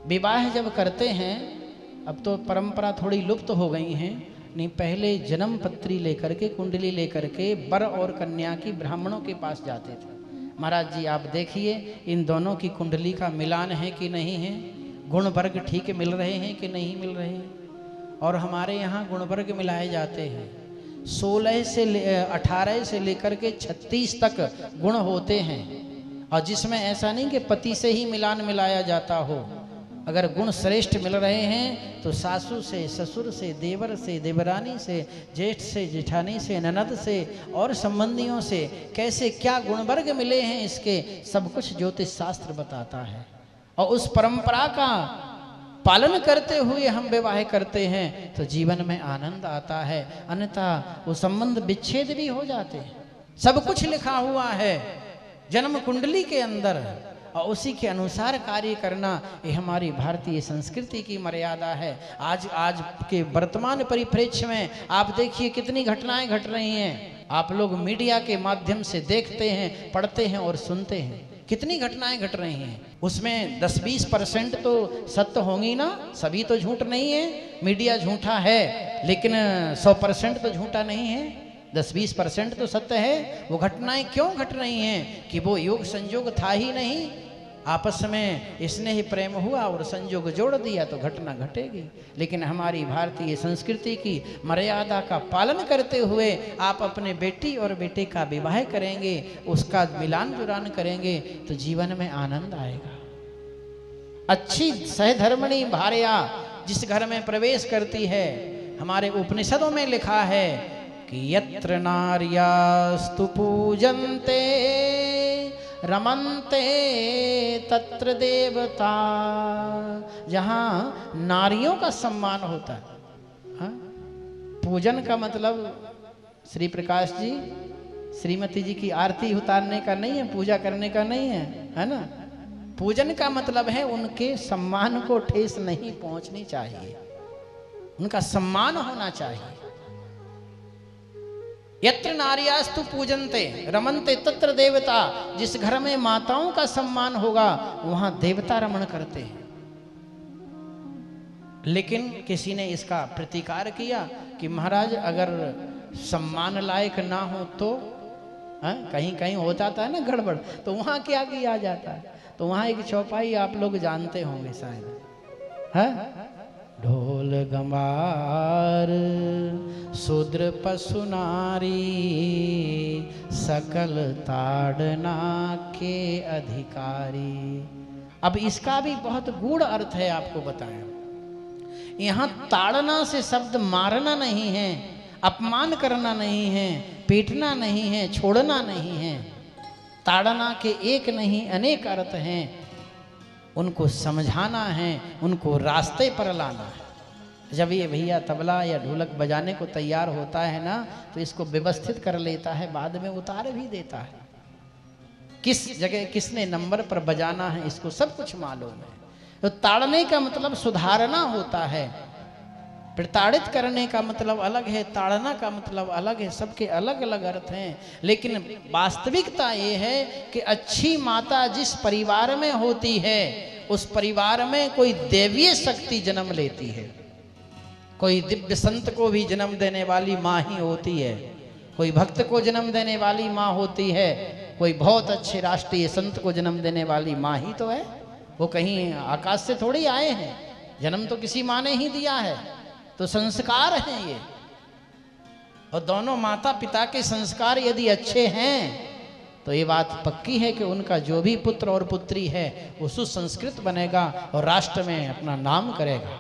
विवाह जब करते हैं, अब तो परंपरा थोड़ी लुप्त हो गई हैं, नहीं पहले जन्म पत्री लेकर के, कुंडली लेकर के वर और कन्या की ब्राह्मणों के पास जाते थे। महाराज जी आप देखिए इन दोनों की कुंडली का मिलान है कि नहीं है, गुण वर्ग ठीक मिल रहे हैं कि नहीं मिल रहे हैं। और हमारे यहाँ गुण वर्ग मिलाए जाते हैं, 16 से 18 से लेकर के 36 तक गुण होते हैं, और जिसमें ऐसा नहीं कि पति से ही मिलान मिलाया जाता हो। अगर गुण श्रेष्ठ मिल रहे हैं तो सासू से, ससुर से, देवर से, देवरानी से, जेठ से, जेठानी से, ननद से और संबंधियों से कैसे क्या गुण वर्ग मिले हैं, इसके सब कुछ ज्योतिष शास्त्र बताता है। और उस परंपरा का पालन करते हुए हम विवाह करते हैं तो जीवन में आनंद आता है, अन्यथा वो संबंध विच्छेद भी हो जाते हैं। सब कुछ लिखा हुआ है जन्म कुंडली के अंदर, और उसी के अनुसार कार्य करना ये हमारी भारतीय संस्कृति की मर्यादा है। आज के वर्तमान परिप्रेक्ष्य में आप देखिए कितनी घटनाएं घट रही हैं। आप लोग मीडिया के माध्यम से देखते हैं, पढ़ते हैं और सुनते हैं, कितनी घटनाएं घट रही हैं। उसमें 10-20% तो सत्य होंगी ना, सभी तो झूठ नहीं है। मीडिया झूठा है लेकिन 100% तो झूठा नहीं है, 10-20% तो सत्य है। वो घटनाएं क्यों घट रही हैं कि वो योग संयोग था ही नहीं, आपस में स्नेह प्रेम हुआ और संयोग जोड़ दिया तो घटना घटेगी। लेकिन हमारी भारतीय संस्कृति की मर्यादा का पालन करते हुए आप अपने बेटी और बेटे का विवाह करेंगे, उसका मिलान जुलान करेंगे तो जीवन में आनंद आएगा। अच्छी सहधर्मिणी भार्या जिस घर में प्रवेश करती है, हमारे उपनिषदों में लिखा है कि यत्र नार्यास्तु पूजन्ते रमन्ते तत्र देवता, जहाँ नारियों का सम्मान होता है। हाँ? पूजन का मतलब श्री प्रकाश जी, श्रीमती जी की आरती उतारने का नहीं है, पूजा करने का नहीं है ना। पूजन का मतलब है उनके सम्मान को ठेस नहीं पहुंचनी चाहिए, उनका सम्मान होना चाहिए। यत्र नार्यास्तु पूजन्ते रमन्ते तत्र देवता, जिस घर में माताओं का सम्मान होगा वहां देवता रमण करते हैं। लेकिन किसी ने इसका प्रतिकार किया कि महाराज अगर सम्मान लायक ना हो तो कहीं कहीं हो जाता है ना गड़बड़, तो वहां क्या किया जाता है, तो वहां एक चौपाई आप लोग जानते होंगे शायद, है ढोल गंवार शूद्र पशु नारी सकल ताड़ना के अधिकारी। अब इसका भी बहुत गूढ़ अर्थ है, आपको बताएं। यहाँ ताड़ना से शब्द मारना नहीं है, अपमान करना नहीं है, पीटना नहीं है, छोड़ना नहीं है। ताड़ना के एक नहीं अनेक अर्थ हैं, उनको समझाना है, उनको रास्ते पर लाना है। जब ये भैया तबला या ढोलक बजाने को तैयार होता है ना, तो इसको व्यवस्थित कर लेता है, बाद में उतार भी देता है। किस जगह किसने नंबर पर बजाना है इसको सब कुछ मालूम है। तो ताड़ने का मतलब सुधारना होता है, प्रताड़ित करने का मतलब अलग है, ताड़ना का मतलब अलग है, सबके अलग अलग अर्थ हैं। लेकिन वास्तविकता ये है कि अच्छी माता जिस परिवार में होती है उस परिवार में कोई दैवीय शक्ति जन्म लेती है। कोई दिव्य संत को भी जन्म देने वाली माँ ही होती है, कोई भक्त को जन्म देने वाली माँ होती है, कोई बहुत अच्छे राष्ट्रीय संत को जन्म देने वाली माँ ही तो है। वो कहीं आकाश से थोड़ी आए हैं, जन्म तो किसी माँ ने ही दिया है। तो संस्कार हैं ये, और दोनों माता पिता के संस्कार यदि अच्छे हैं तो ये बात पक्की है कि उनका जो भी पुत्र और पुत्री है वो सुसंस्कृत बनेगा और राष्ट्र में अपना नाम करेगा।